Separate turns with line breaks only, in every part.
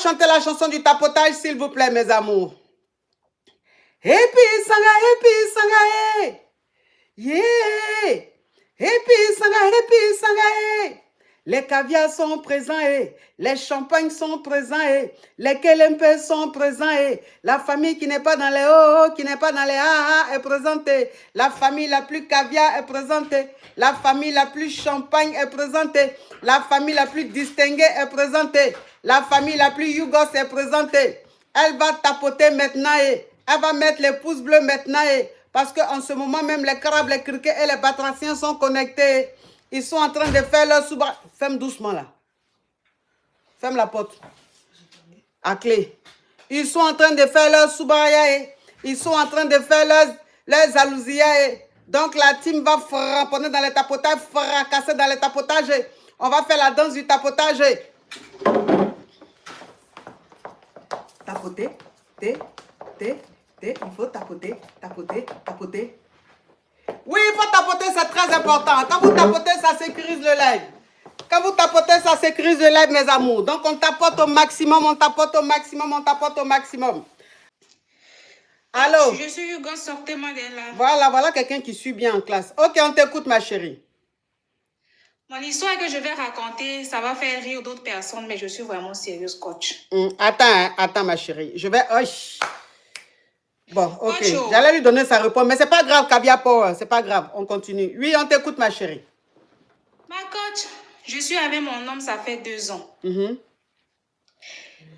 chanter la chanson du tapotage, s'il vous plaît, mes amours. Happy Sanga, yeah. Happy Sanga, les caviars sont présents, les champagnes sont présents, les kelempes sont présents, la famille qui n'est pas dans les hauts, qui n'est pas dans les AA est présentée, la famille la plus caviar est présentée, la famille la plus champagne est présentée, la famille la plus distinguée est présentée, la famille la plus yougos est présentée. Elle va tapoter maintenant, elle va mettre les pouces bleus maintenant, parce qu'en ce moment même, les crabes, les criquets et les batraciens sont connectés. Ils sont en train de faire leur souba. Ferme doucement là. Ferme la porte. À clé. Ils sont en train de faire leur soubaya. Ils sont en train de faire leurs alousia. Donc la team va frapponner dans les tapotages, fracasser dans les tapotages. On va faire la danse du tapotage. Tapoter. Il faut tapoter. Oui, il faut tapoter, c'est très important. Quand vous tapotez, ça sécurise le live. Quand vous tapotez, ça sécurise le live, mes amours. Donc, on tapote au maximum, on tapote au maximum. Allô?
Je suis Hugo, sortez-moi de là.
Voilà quelqu'un qui suit bien en classe. Ok, on t'écoute, ma chérie.
Mon histoire que je vais raconter, ça va faire rire d'autres personnes, mais je suis vraiment sérieuse, coach.
Attends, ma chérie. Je vais... Bon, ok. J'allais lui donner sa réponse, mais c'est pas grave, Caviar Power. C'est pas grave. On continue. Oui, on t'écoute, ma chérie.
Ma coach, je suis avec mon homme, ça fait 2 ans.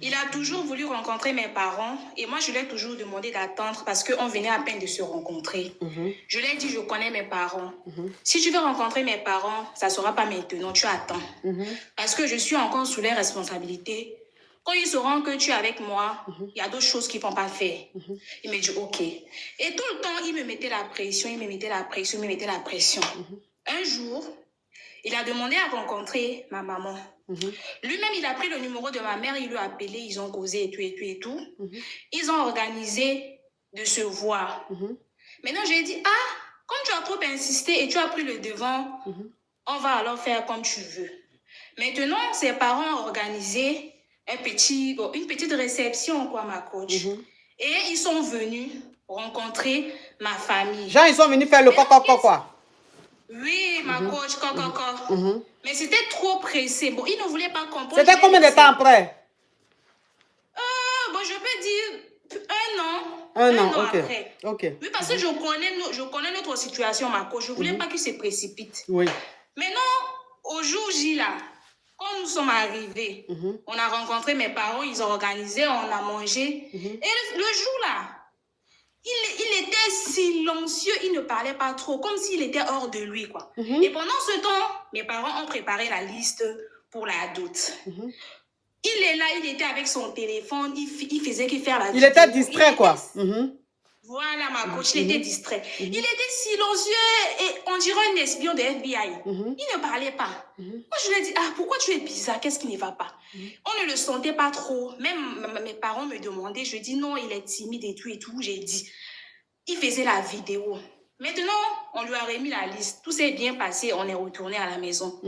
Il a toujours voulu rencontrer mes parents et moi, je lui ai toujours demandé d'attendre parce qu'on venait à peine de se rencontrer. Je lui ai dit, je connais mes parents. Si tu veux rencontrer mes parents, ça ne sera pas maintenant, tu attends. Parce que je suis encore sous les responsabilités. Quand ils sauront que tu es avec moi, il y a d'autres choses qu'ils ne vont pas faire. Il me dit, ok. Et tout le temps, il me mettait la pression, Un jour, il a demandé à rencontrer ma maman. Lui-même, il a pris le numéro de ma mère, il lui a appelé, ils ont causé et tout. Ils ont organisé de se voir. Maintenant, j'ai dit, comme tu as trop insisté et tu as pris le devant, on va alors faire comme tu veux. Maintenant, ses parents ont organisé une petite réception, quoi, ma coach. Et ils sont venus rencontrer ma famille.
Genre, ils sont venus faire le quoi.
Oui, ma coach, Mais c'était trop pressé. Bon, ils ne voulaient pas comprendre.
C'était combien de temps après?
Je peux dire 1 an.
Un an,
après.
Ok.
Oui, parce que je connais notre situation, ma coach. Je ne voulais pas qu'il se précipite.
Oui.
Maintenant, au jour J, là, quand nous sommes arrivés, on a rencontré mes parents, ils ont organisé, on a mangé. Et le jour, là, il était silencieux, il ne parlait pas trop, comme s'il était hors de lui, quoi. Et pendant ce temps, mes parents ont préparé la liste pour la dot. Il est là, il était avec son téléphone, il faisait que faire la vidéo.
Il était distrait, quoi.
Voilà, ma coach, il était distrait. Il était silencieux et on dirait un espion de FBI. Il ne parlait pas. Moi, je lui ai dit, pourquoi tu es bizarre? Qu'est-ce qui ne va pas? On ne le sentait pas trop. Même mes parents me demandaient, je dis non, il est timide et tout. J'ai dit, il faisait la vidéo. Maintenant, on lui a remis la liste. Tout s'est bien passé, on est retourné à la maison.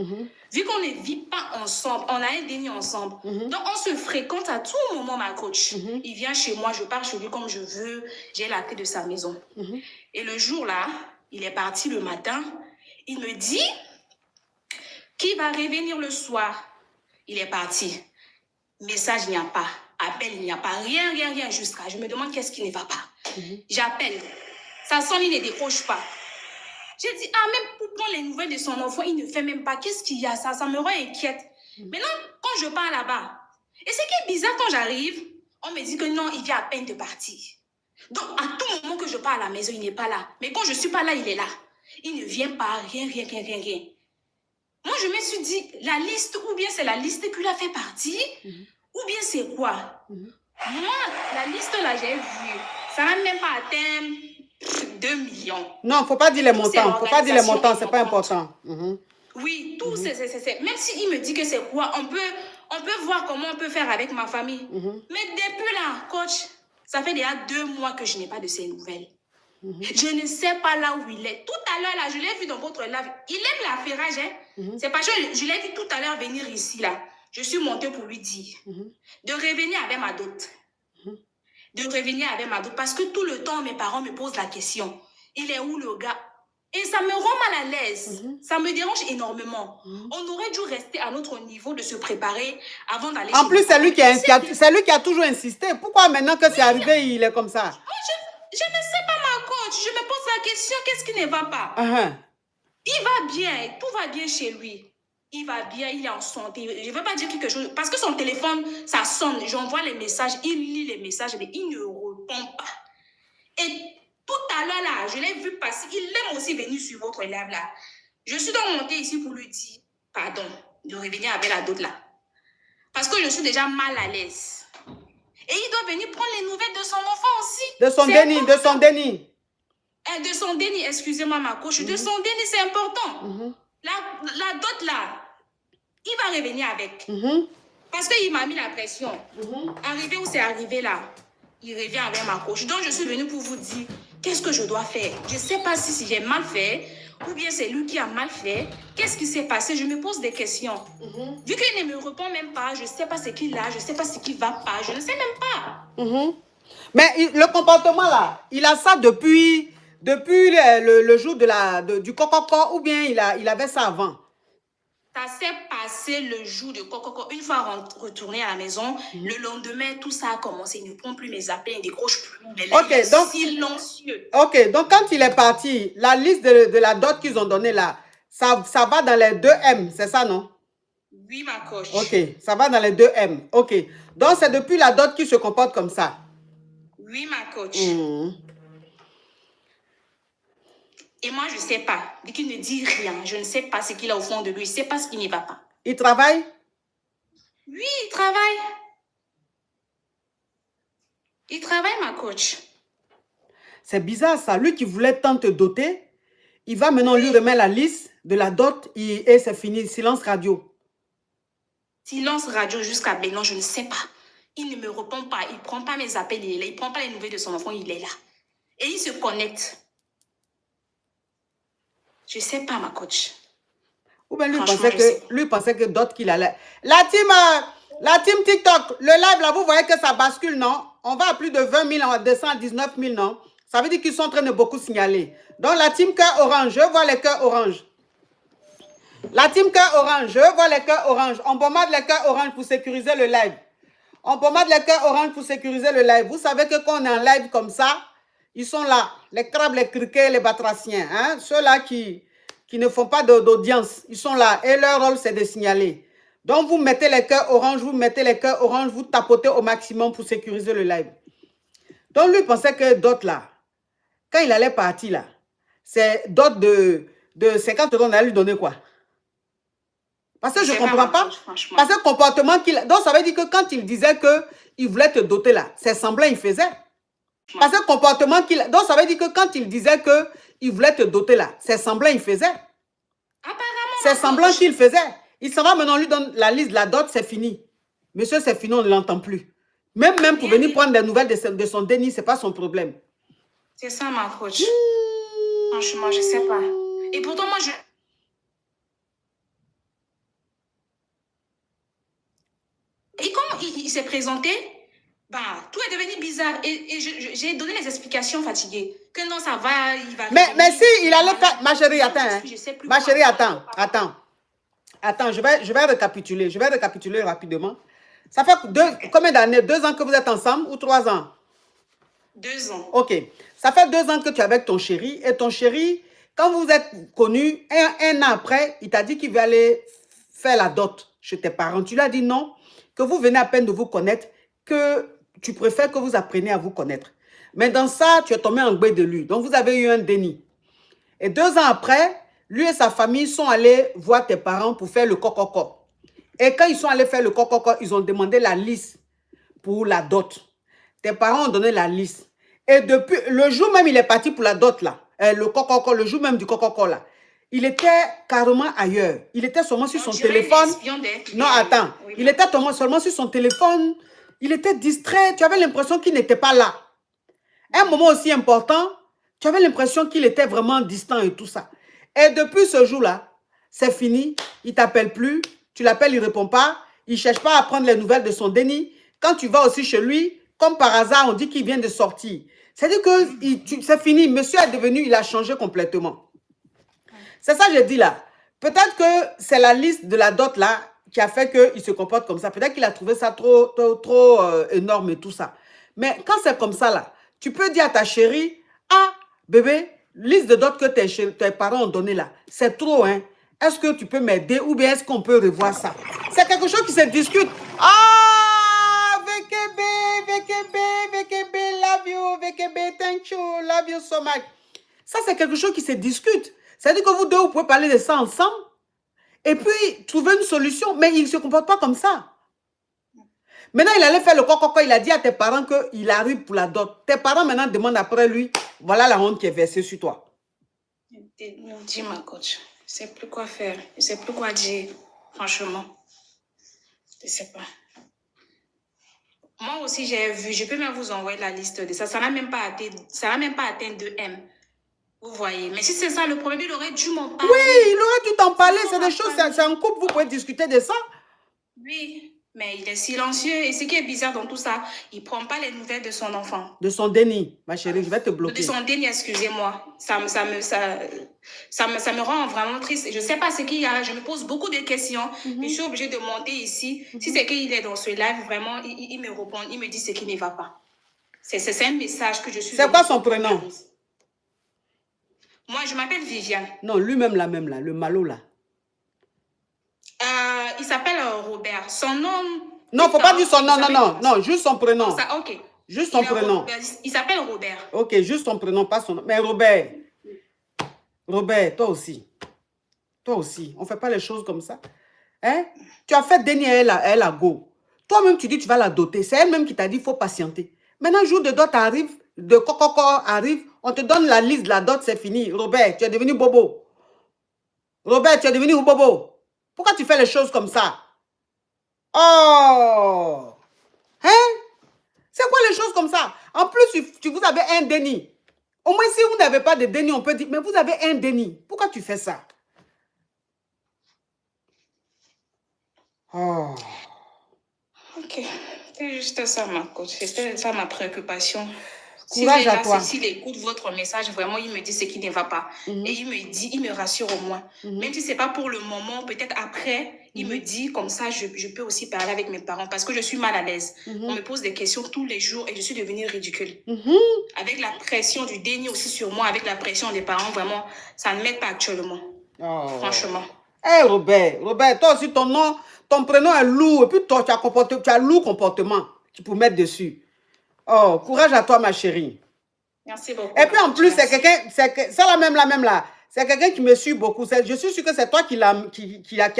Vu qu'on ne vit pas ensemble, on a un déni ensemble. Donc, on se fréquente à tout moment, ma coach. Il vient chez moi, je pars chez lui comme je veux. J'ai la clé de sa maison. Et le jour là, il est parti le matin. Il me dit qu'il va revenir le soir. Il est parti. Message, il n'y a pas. Appel, il n'y a pas. Rien jusqu'à. Je me demande qu'est-ce qui ne va pas. J'appelle. Ça sonne, il ne décroche pas. J'ai dit, même pour prendre les nouvelles de son enfant, il ne fait même pas. Qu'est-ce qu'il y a ça? Ça me rend inquiète. Maintenant, quand je pars là-bas, et ce qui est bizarre, quand j'arrive, on me dit que non, il vient à peine de partir. Donc, à tout moment que je pars à la maison, il n'est pas là. Mais quand je ne suis pas là, il est là. Il ne vient pas, rien. Moi, je me suis dit, la liste, ou bien c'est la liste qu'il a fait partir, ou bien c'est quoi? Moi, la liste là, j'ai vu. Ça n'a même pas atteint 2 millions.
Non, il ne faut pas dire les montants. C'est pas important.
Oui, tout c'est. Même s'il me dit que c'est quoi, on peut voir comment on peut faire avec ma famille. Mais depuis là, coach, ça fait déjà 2 mois que je n'ai pas de ces nouvelles. Je ne sais pas là où il est. Tout à l'heure, là, je l'ai vu dans votre live. Il aime l'affairage, hein. C'est parce que je l'ai vu tout à l'heure venir ici, là. je suis montée pour lui dire de revenir avec ma dot. De revenir avec ma dot. Parce que tout le temps, mes parents me posent la question. Il est où le gars? Et ça me rend mal à l'aise. Ça me dérange énormément. On aurait dû rester à notre niveau de se préparer avant d'aller.
En plus, c'est lui qui a toujours insisté. Pourquoi maintenant que c'est arrivé, il est comme ça?
Je ne sais pas, ma coach. Je me pose la question, qu'est-ce qui ne va pas? Il va bien, tout va bien chez lui. Il va bien, il est en santé. Je ne veux pas dire quelque chose. Parce que son téléphone, ça sonne. J'envoie les messages, il lit les messages, mais il ne répond pas. Et tout à l'heure, là, je l'ai vu passer. Il aime aussi venir sur votre live, là. Je suis donc montée ici pour lui dire, pardon, de revenir avec la dot, là. Parce que je suis déjà mal à l'aise. Et il doit venir prendre les nouvelles de son enfant aussi.
De son déni.
De son déni, excusez-moi, ma coach. De son déni, c'est important. La dot, là, il va revenir avec. Parce qu'il m'a mis la pression. Arrivé où c'est arrivé, là, il revient avec ma coach. Donc, je suis venue pour vous dire, qu'est-ce que je dois faire? Je ne sais pas si j'ai mal fait ou bien c'est lui qui a mal fait. Qu'est-ce qui s'est passé? Je me pose des questions. Vu qu'il ne me répond même pas, je ne sais pas ce qu'il a, je ne sais pas ce qui ne va pas, je ne sais même pas.
Mais le comportement, là, il a ça depuis le jour du coco, ou bien il avait ça avant?
Ça s'est passé le jour de coco. Une fois retourné à la maison, le lendemain, tout ça a commencé. Il ne prend plus mes appels, il ne décroche plus. Mais là, il est silencieux.
Ok, donc quand il est parti, la liste de la dot qu'ils ont donnée là, ça va dans les 2M, c'est ça, non?
Oui, ma coach.
Ok, ça va dans les 2M. Ok, donc c'est depuis la dot qu'il se comporte comme ça?
Oui, ma coach. Et moi, je ne sais pas. Vu qu'il ne dit rien, je ne sais pas ce qu'il a au fond de lui. Je ne sais pas ce qui ne va pas.
Il travaille?
Oui, il travaille. Il travaille, ma coach.
C'est bizarre ça. Lui qui voulait tant te doter, il va maintenant lui remettre la liste de la dot et c'est fini. Silence radio.
Silence radio jusqu'à maintenant, je ne sais pas. Il ne me répond pas. Il ne prend pas mes appels. Il est là. Il ne prend pas les nouvelles de son enfant. Il est là. Et il se connecte. Je ne sais pas, ma coach.
Ou bien lui pensait que d'autres qu'il allait. La team TikTok, le live là, vous voyez que ça bascule, non? On va à plus de 20 000, on descend à 19 000, non? Ça veut dire qu'ils sont en train de beaucoup signaler. Donc la team cœur orange, je vois les cœurs orange. La team cœur orange, je vois les cœurs orange. On pommade les cœurs orange pour sécuriser le live. On pommade les cœurs orange pour sécuriser le live. Vous savez que quand on est en live comme ça, ils sont là. Les crabes, les criquets, les batraciens. Hein? Ceux-là qui ne font pas d'audience, ils sont là. Et leur rôle, c'est de signaler. Donc, vous mettez les cœurs orange, vous tapotez au maximum pour sécuriser le live. Donc, lui pensait que d'autres là, quand il allait partir là, c'est d'autres de 50 euros, on allait lui donner quoi? Parce que je ne comprends pas. Parce que le comportement qu'il a. Donc, ça veut dire que quand il disait qu'il voulait te doter là, c'est semblant il faisait. Parce que le comportement qu'il a. Donc, ça veut dire que quand il disait qu'il voulait te doter là, c'est semblant il faisait.
Apparemment.
C'est semblant qu'il faisait. Il s'en va maintenant, lui donne la liste de la dot, c'est fini. Monsieur, c'est fini, on ne l'entend plus. Même pour venir prendre des nouvelles de son déni, ce n'est pas son problème.
C'est ça, ma coach. Franchement, je ne sais pas. Et pourtant, moi, Et comme il s'est présenté, bah, tout est devenu bizarre. Et j'ai donné les explications fatiguées. Que non, ça va, il va...
Mais si, il allait faire... Ma chérie, attends. Hein. Ma chérie, attends. Attends, je vais récapituler. Je vais récapituler rapidement. Ça fait combien d'années? 2 ans que vous êtes ensemble ou 3 ans?
2 ans.
Ok. Ça fait 2 ans que tu es avec ton chéri. Et ton chéri, quand vous êtes connus, un an après, il t'a dit qu'il va aller faire la dot chez tes parents. Tu lui as dit non, que vous venez à peine de vous connaître, que tu préfères que vous appreniez à vous connaître. Mais dans ça, tu es tombé en gré de lui. Donc, vous avez eu un déni. Et 2 ans après, lui et sa famille sont allés voir tes parents pour faire le coco. Et quand ils sont allés faire le coco, ils ont demandé la liste pour la dot. Tes parents ont donné la liste. Et depuis le jour même, il est parti pour la dot là. Le coco, le jour même du coco là. Il était carrément ailleurs. Il était seulement sur son téléphone. Non, attends. Oui, il était seulement sur son téléphone. Il était distrait. Tu avais l'impression qu'il n'était pas là. Un moment aussi important, tu avais l'impression qu'il était vraiment distant et tout ça. Et depuis ce jour-là, c'est fini. Il ne t'appelle plus. Tu l'appelles, il ne répond pas. il ne cherche pas à prendre les nouvelles de son déni. Quand tu vas aussi chez lui, comme par hasard, on dit qu'il vient de sortir. C'est-à-dire que c'est fini. Monsieur est devenu, il a changé complètement. C'est ça que je dis là. Peut-être que c'est la liste de la dot là qui a fait qu'il se comporte comme ça. Peut-être qu'il a trouvé ça trop énorme et tout ça. Mais quand c'est comme ça là, tu peux dire à ta chérie, ah bébé, liste de dot que tes parents ont donné là, c'est trop hein. Est-ce que tu peux m'aider ou bien est-ce qu'on peut revoir ça? C'est quelque chose qui se discute. Ah, VKB, love you, VKB, thank you, love you so much. Ça, c'est quelque chose qui se discute. C'est-à-dire que vous deux, vous pouvez parler de ça ensemble et puis trouver une solution. Mais il ne se comporte pas comme ça. Maintenant, il allait faire le coco. Il a dit à tes parents qu'il arrive pour la dot. Tes parents maintenant demandent après lui, voilà la honte qui est versée sur toi.
Dis ma coach, je ne sais plus quoi faire. Je ne sais plus quoi dire, franchement. Je ne sais pas. Moi aussi, j'ai vu, je peux même vous envoyer la liste de ça. Ça n'a même pas atteint 2M. Vous voyez. Mais si c'est ça le problème, il aurait dû m'en parler.
Oui, il aurait dû t'en parler. C'est des choses, c'est un couple, vous pouvez discuter de ça.
Oui. Mais il est silencieux. Et ce qui est bizarre dans tout ça, il ne prend pas les nouvelles de son enfant.
De son déni, ma chérie, je vais te bloquer.
De son déni, excusez-moi. Ça me rend vraiment triste. Je ne sais pas ce qu'il y a. Je me pose beaucoup de questions. Je suis obligée de monter ici. Si c'est qu'il est dans ce live, vraiment, il me répond. Il me dit ce qui ne va pas. C'est un message que je suis...
C'est quoi son prénom?
Moi, je m'appelle Viviane.
Non, lui-même là, le malo là.
Il s'appelle Robert. Son nom...
Non, faut pas dire son nom, non, juste son prénom.
Ça, ok.
Juste son prénom.
Il s'appelle Robert.
Ok, juste son prénom, pas son nom. Mais Robert, toi aussi. Toi aussi, on ne fait pas les choses comme ça. Hein? Tu as fait déni à elle à go. Toi-même, tu dis que tu vas la doter. C'est elle-même qui t'a dit qu'il faut patienter. Maintenant, le jour de dot arrive, de coco arrive, on te donne la liste de la dot, c'est fini. Robert, tu es devenu bobo. Robert, tu es devenu bobo. Pourquoi tu fais les choses comme ça? Oh! Hein? C'est quoi les choses comme ça? En plus, vous avez un déni. Au moins, si vous n'avez pas de déni, on peut dire, mais vous avez un déni. Pourquoi tu fais ça? Oh.
Ok. C'est juste ça, ma coach. C'était ça ma préoccupation.
Courage à toi.
S'il écoute votre message, vraiment, il me dit ce qui ne va pas. Et il me rassure au moins. Même si ce n'est pas pour le moment, peut-être après, il me dit comme ça, je peux aussi parler avec mes parents parce que je suis mal à l'aise. On me pose des questions tous les jours et je suis devenue ridicule. Avec la pression du déni aussi sur moi, avec la pression des parents, vraiment, ça ne m'aide pas actuellement. Oh. Franchement.
Hé, Robert, toi aussi, ton prénom est lourd et puis toi, tu as lourd comportement. Tu peux mettre dessus. Oh, courage à toi, ma chérie.
Merci beaucoup.
Et puis en plus, c'est quelqu'un, c'est la même là. C'est quelqu'un qui me suit beaucoup. Je suis sûre que c'est toi qui a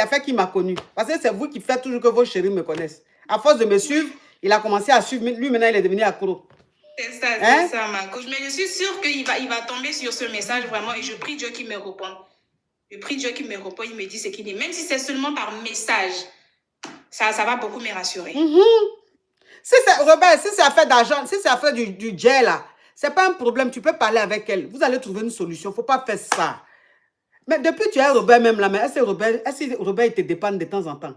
fait qu'il m'a connu. Parce que c'est vous qui faites toujours que vos chéris me connaissent. À force de me suivre, il a commencé à suivre. Lui, maintenant, il est devenu accro.
C'est ça, ma coach. Mais je suis sûre qu'il va tomber sur ce message vraiment. Et je prie Dieu qu'il me réponde. Je prie Dieu qu'il me réponde. Il me dit ce qu'il dit. Même si c'est seulement par message, ça va beaucoup me rassurer.
Robert, si c'est affaire d'argent, si c'est affaire du jet là, c'est pas un problème, tu peux parler avec elle. Vous allez trouver une solution, il ne faut pas faire ça. Mais depuis tu es Robert même là, mais est-ce que Robert il te dépend de temps en temps?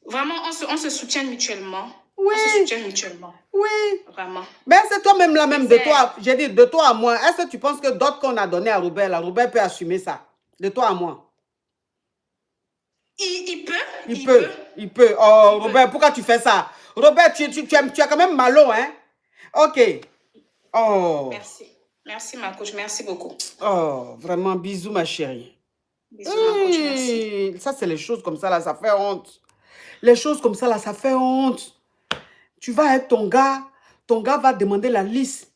Vraiment, on se soutient mutuellement.
Oui.
On se soutient mutuellement.
Oui.
Vraiment.
Mais c'est toi-même là même, de toi, j'ai dit de toi à moi, est-ce que tu penses que d'autres qu'on a donné à Robert, là, Robert peut assumer ça? De toi à moi?
Il peut.
Il peut. Oh, Robert, pourquoi tu fais ça? Robert, tu es quand même malo, hein? Ok. Oh.
Merci. Merci, ma coach. Merci beaucoup.
Oh, vraiment, bisous, ma chérie.
Bisous, ma coach. Merci.
Ça, c'est les choses comme ça, là, ça fait honte. Les choses comme ça, là, ça fait honte. Tu vas avec ton gars va demander la liste.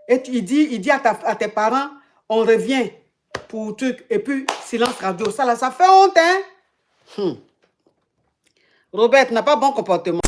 Et il dit à tes parents, on revient pour truc. Et puis, silence radio. Ça, là, ça fait honte, hein? Robert, tu n'as pas bon comportement.